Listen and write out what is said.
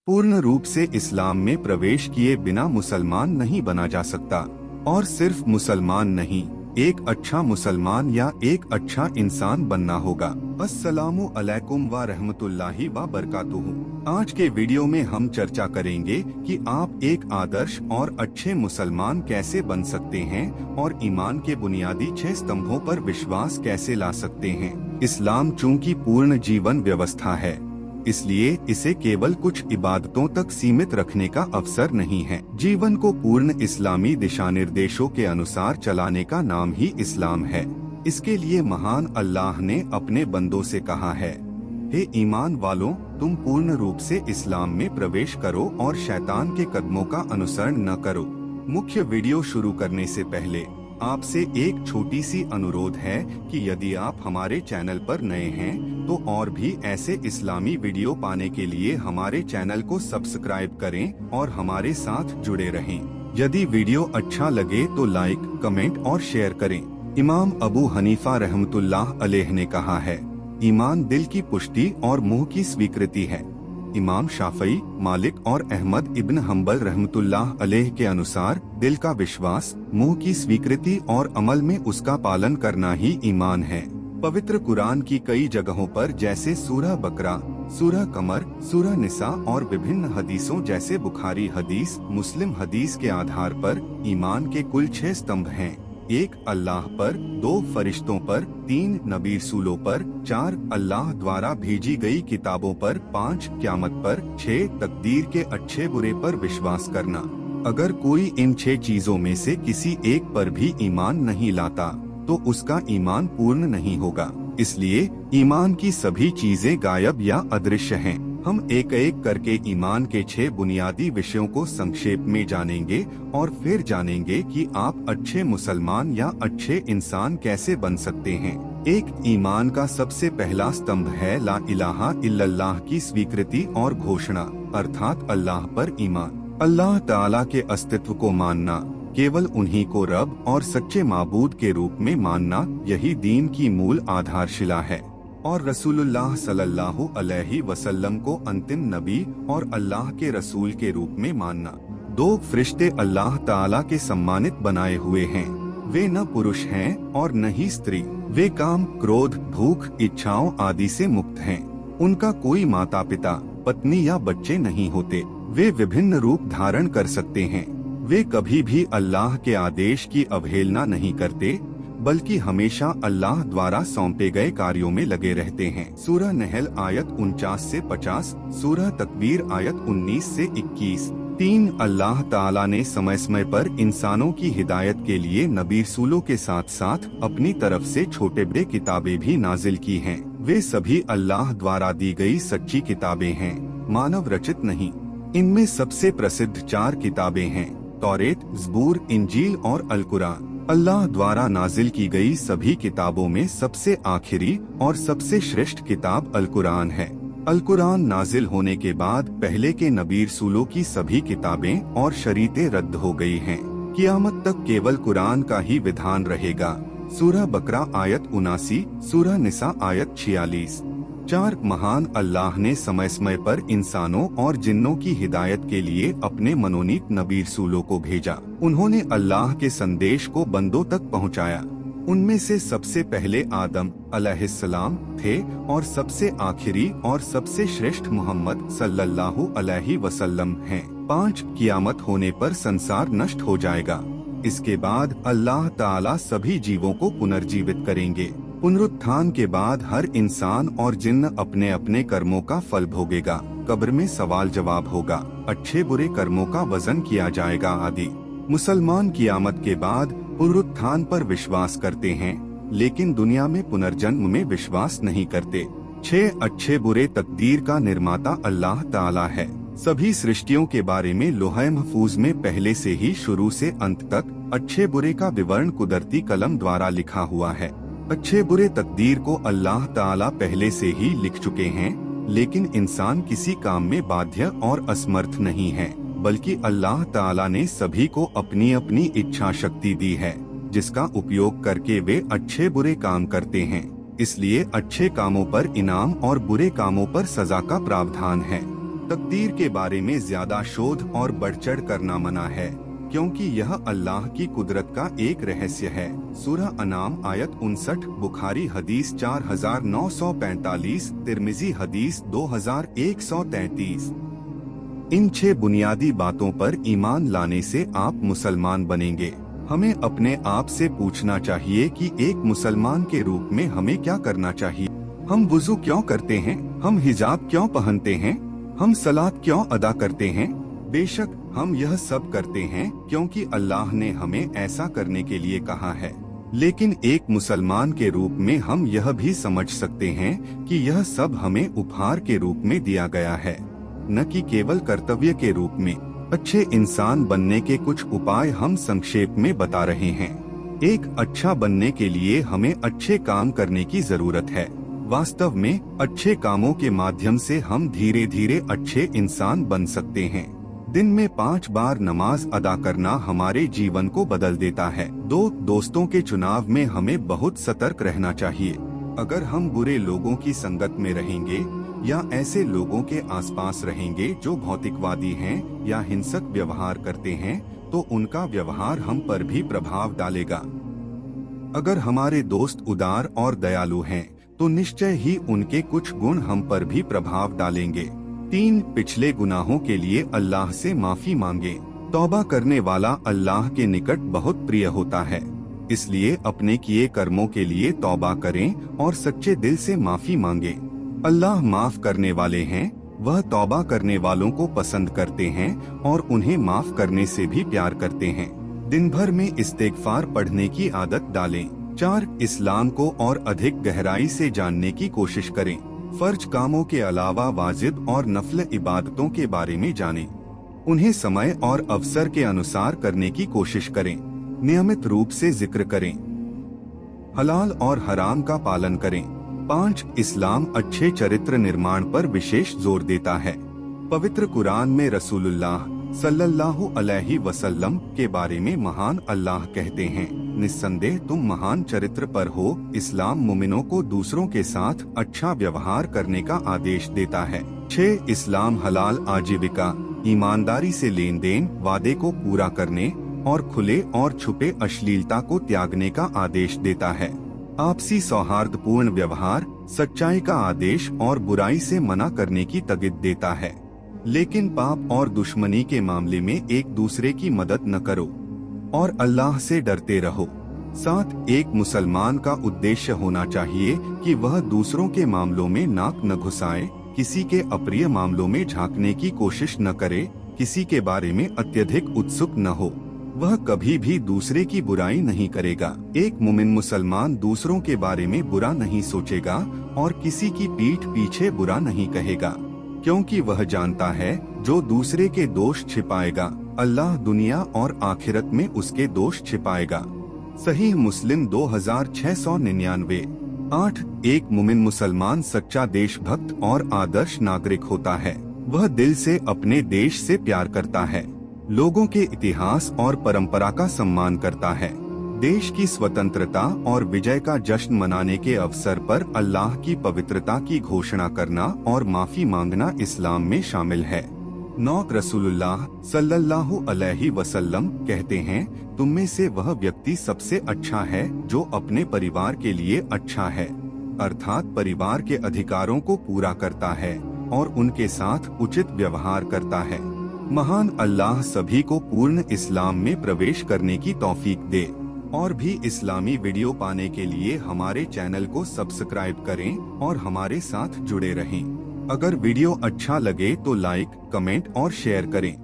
पूर्ण रूप से इस्लाम में प्रवेश किए बिना मुसलमान नहीं बना जा सकता। और सिर्फ मुसलमान नहीं, एक अच्छा मुसलमान या एक अच्छा इंसान बनना होगा। अस्सलामु अलैकुम व रहमतुल्लाहि व बरकातुहू। आज के वीडियो में हम चर्चा करेंगे कि आप एक आदर्श और अच्छे मुसलमान कैसे बन सकते हैं और ईमान के बुनियादी 6 स्तंभों पर विश्वास कैसे ला सकते हैं। इस्लाम चूंकि पूर्ण जीवन व्यवस्था है, इसलिए इसे केवल कुछ इबादतों तक सीमित रखने का अवसर नहीं है। जीवन को पूर्ण इस्लामी दिशानिर्देशों के अनुसार चलाने का नाम ही इस्लाम है। इसके लिए महान अल्लाह ने अपने बंदों से कहा है, हे ईमान वालों, तुम पूर्ण रूप से इस्लाम में प्रवेश करो और शैतान के कदमों का अनुसरण न करो। मुख्य वीडियो शुरू करने से पहले आपसे एक छोटी सी अनुरोध है कि यदि आप हमारे चैनल पर नए हैं तो और भी ऐसे इस्लामी वीडियो पाने के लिए हमारे चैनल को सब्सक्राइब करें और हमारे साथ जुड़े रहें। यदि वीडियो अच्छा लगे तो लाइक, कमेंट और शेयर करें। इमाम अबू हनीफा रहमतुल्लाह अलैह ने कहा है, ईमान दिल की पुष्टि और मुंह की स्वीकृति है। इमाम शाफई, मालिक और अहमद इब्न हम्बल रहमतुल्लाह अलैह के अनुसार दिल का विश्वास, मुंह की स्वीकृति और अमल में उसका पालन करना ही ईमान है। पवित्र कुरान की कई जगहों पर जैसे सूरह बकरा, सूरह कमर, सूरह निसा और विभिन्न हदीसों जैसे बुखारी हदीस, मुस्लिम हदीस के आधार पर ईमान के कुल 6 स्तंभ हैं। 1 अल्लाह पर, 2 फरिश्तों पर, 3 नबी रसूलों पर, 4 अल्लाह द्वारा भेजी गई किताबों पर, 5 क़यामत पर, 6 तकदीर के अच्छे बुरे पर विश्वास करना। अगर कोई इन 6 चीजों में से किसी एक पर भी ईमान नहीं लाता तो उसका ईमान पूर्ण नहीं होगा। इसलिए ईमान की सभी चीजें गायब या अदृश्य हैं। हम एक एक करके ईमान के 6 बुनियादी विषयों को संक्षेप में जानेंगे और फिर जानेंगे कि आप अच्छे मुसलमान या अच्छे इंसान कैसे बन सकते हैं। एक ईमान का सबसे पहला स्तंभ है ला इलाहा इल्लल्लाह की स्वीकृति और घोषणा, अर्थात अल्लाह पर ईमान। अल्लाह ताला के अस्तित्व को मानना, केवल उन्हीं को रब और सच्चे माबूद के रूप में मानना, यही दीन की मूल आधारशिला है। और रसूलुल्लाह सल्लल्लाहु अलैहि वसल्लम को अंतिम नबी और अल्लाह के रसूल के रूप में मानना। 2 फरिश्ते अल्लाह ताला के सम्मानित बनाए हुए हैं। वे न पुरुष हैं और न ही स्त्री। वे काम, क्रोध, भूख, इच्छाओं आदि से मुक्त हैं। उनका कोई माता पिता, पत्नी या बच्चे नहीं होते। वे विभिन्न रूप धारण कर सकते हैं। वे कभी भी अल्लाह के आदेश की अवहेलना नहीं करते, बल्कि हमेशा अल्लाह द्वारा सौंपे गए कार्यों में लगे रहते हैं। सूरह नहल आयत 49 से 50, सूरह तकवीर आयत 19 से 21। 3 अल्लाह ताला ने समय समय पर इंसानों की हिदायत के लिए नबी रसूलों के साथ साथ अपनी तरफ से छोटे बड़े किताबें भी नाजिल की हैं। वे सभी अल्लाह द्वारा दी गई सच्ची किताबें हैं, मानव रचित नहीं। इनमें सबसे प्रसिद्ध 4 किताबें हैं, तौरेत, ज़बूर, इंजील और अल कुरान। अल्लाह द्वारा नाजिल की गई सभी किताबों में सबसे आखिरी और सबसे श्रेष्ठ किताब अल कुरान है। अल कुरान नाजिल होने के बाद पहले के नबी रसूलों की सभी किताबें और शरीयतें रद्द हो गई हैं। क़यामत तक केवल कुरान का ही विधान रहेगा। सूरह बकरा आयत 79, सूरह निसा आयत 46। 4 महान अल्लाह ने समय समय पर इंसानों और जिन्नों की हिदायत के लिए अपने मनोनीत नबी रसूलों को भेजा। उन्होंने अल्लाह के संदेश को बंदों तक पहुंचाया। उनमें से सबसे पहले आदम अलैहिस्सलाम थे और सबसे आखिरी और सबसे श्रेष्ठ मोहम्मद सल्लल्लाहु अलैहि वसल्लम हैं। 5 क़यामत होने पर संसार नष्ट हो जाएगा। इसके बाद अल्लाह ताला सभी जीवों को पुनर्जीवित करेंगे। पुनरुत्थान के बाद हर इंसान और जिन्न अपने अपने कर्मों का फल भोगेगा। कब्र में सवाल जवाब होगा, अच्छे बुरे कर्मों का वजन किया जाएगा आदि। मुसलमान क़यामत के बाद पुनरुत्थान पर विश्वास करते हैं, लेकिन दुनिया में पुनर्जन्म में विश्वास नहीं करते। 6 अच्छे बुरे तकदीर का निर्माता अल्लाह ताला है। सभी सृष्टियों के बारे में लोहे महफूज में पहले से ही शुरू से अंत तक अच्छे बुरे का विवरण कुदरती कलम द्वारा लिखा हुआ है। अच्छे बुरे तकदीर को अल्लाह ताला पहले से ही लिख चुके हैं, लेकिन इंसान किसी काम में बाध्य और असमर्थ नहीं है, बल्कि अल्लाह ताला ने सभी को अपनी अपनी इच्छा शक्ति दी है, जिसका उपयोग करके वे अच्छे बुरे काम करते हैं। इसलिए अच्छे कामों पर इनाम और बुरे कामों पर सजा का प्रावधान है। तकदीर के बारे में ज्यादा शोध और बढ़-चढ़ करना मना है, क्योंकि यह अल्लाह की कुदरत का एक रहस्य है। सूरह अनाम आयत 59, बुखारी हदीस 4945, तिर्मिजी हदीस 2133। इन 6 बुनियादी बातों पर ईमान लाने से आप मुसलमान बनेंगे। हमें अपने आप से पूछना चाहिए कि एक मुसलमान के रूप में हमें क्या करना चाहिए। हम वुजू क्यों करते हैं? हम हिजाब क्यों पहनते हैं? हम सलात क्यों अदा करते हैं? बेशक हम यह सब करते हैं क्योंकि अल्लाह ने हमें ऐसा करने के लिए कहा है। लेकिन एक मुसलमान के रूप में हम यह भी समझ सकते हैं कि यह सब हमें उपहार के रूप में दिया गया है, न कि केवल कर्तव्य के रूप में। अच्छे इंसान बनने के कुछ उपाय हम संक्षेप में बता रहे हैं। एक अच्छा बनने के लिए हमें अच्छे काम करने की जरूरत है। वास्तव में अच्छे कामों के माध्यम से हम धीरे धीरे अच्छे इंसान बन सकते हैं। दिन में 5 बार नमाज अदा करना हमारे जीवन को बदल देता है। दोस्तों के चुनाव में हमें बहुत सतर्क रहना चाहिए। अगर हम बुरे लोगों की संगत में रहेंगे या ऐसे लोगों के आसपास रहेंगे जो भौतिकवादी हैं या हिंसक व्यवहार करते हैं, तो उनका व्यवहार हम पर भी प्रभाव डालेगा। अगर हमारे दोस्त उदार और दयालु हैं, तो निश्चय ही उनके कुछ गुण हम पर भी प्रभाव डालेंगे। 3, पिछले गुनाहों के लिए अल्लाह से माफी मांगे। तौबा करने वाला अल्लाह के निकट बहुत प्रिय होता है, इसलिए अपने किए कर्मों के लिए तौबा करें और सच्चे दिल से माफी मांगे। अल्लाह माफ करने वाले हैं, वह तौबा करने वालों को पसंद करते हैं और उन्हें माफ करने से भी प्यार करते हैं। दिन भर में इस्तिग़फ़ार पढ़ने की आदत डालें। 4, इस्लाम को और अधिक गहराई से जानने की कोशिश करें। फर्ज कामों के अलावा वाजिब और नफल इबादतों के बारे में जानें। उन्हें समय और अवसर के अनुसार करने की कोशिश करें। नियमित रूप से जिक्र करें। हलाल और हराम का पालन करें। 5, इस्लाम अच्छे चरित्र निर्माण पर विशेष जोर देता है। पवित्र कुरान में रसूलुल्लाह सल्लल्लाहु अलैहि वसल्लम के बारे में महान अल्लाह कहते हैं, निस्संदेह तुम महान चरित्र पर हो। इस्लाम मुमिनों को दूसरों के साथ अच्छा व्यवहार करने का आदेश देता है। 6, इस्लाम हलाल आजीविका, ईमानदारी से लेन देन, वादे को पूरा करने और खुले और छुपे अश्लीलता को त्यागने का आदेश देता है। आपसी सौहार्दपूर्ण व्यवहार, सच्चाई का आदेश और बुराई से मना करने की ताकीद देता है। लेकिन पाप और दुश्मनी के मामले में एक दूसरे की मदद न करो और अल्लाह से डरते रहो। 7, एक मुसलमान का उद्देश्य होना चाहिए कि वह दूसरों के मामलों में नाक न घुसाए, किसी के अप्रिय मामलों में झांकने की कोशिश न करे, किसी के बारे में अत्यधिक उत्सुक न हो। वह कभी भी दूसरे की बुराई नहीं करेगा। एक मुमिन मुसलमान दूसरों के बारे में बुरा नहीं सोचेगा और किसी की पीठ पीछे बुरा नहीं कहेगा, क्योंकि वह जानता है जो दूसरे के दोष छिपाएगा, अल्लाह दुनिया और आखिरत में उसके दोष छिपाएगा। सही मुस्लिम 2699। 8, एक मुमिन मुसलमान सच्चा देशभक्त और आदर्श नागरिक होता है। वह दिल से अपने देश से प्यार करता है, लोगों के इतिहास और परंपरा का सम्मान करता है। देश की स्वतंत्रता और विजय का जश्न मनाने के अवसर पर अल्लाह की पवित्रता की घोषणा करना और माफी मांगना इस्लाम में शामिल है। 9, रसूलुल्लाह सल्लल्लाहु अलैहि वसल्लम कहते हैं, तुम में से वह व्यक्ति सबसे अच्छा है जो अपने परिवार के लिए अच्छा है, अर्थात परिवार के अधिकारों को पूरा करता है और उनके साथ उचित व्यवहार करता है। महान अल्लाह सभी को पूर्ण इस्लाम में प्रवेश करने की तौफीक दे। और भी इस्लामी वीडियो पाने के लिए हमारे चैनल को सब्सक्राइब करें और हमारे साथ जुड़े रहें। अगर वीडियो अच्छा लगे तो लाइक, कमेंट और शेयर करें।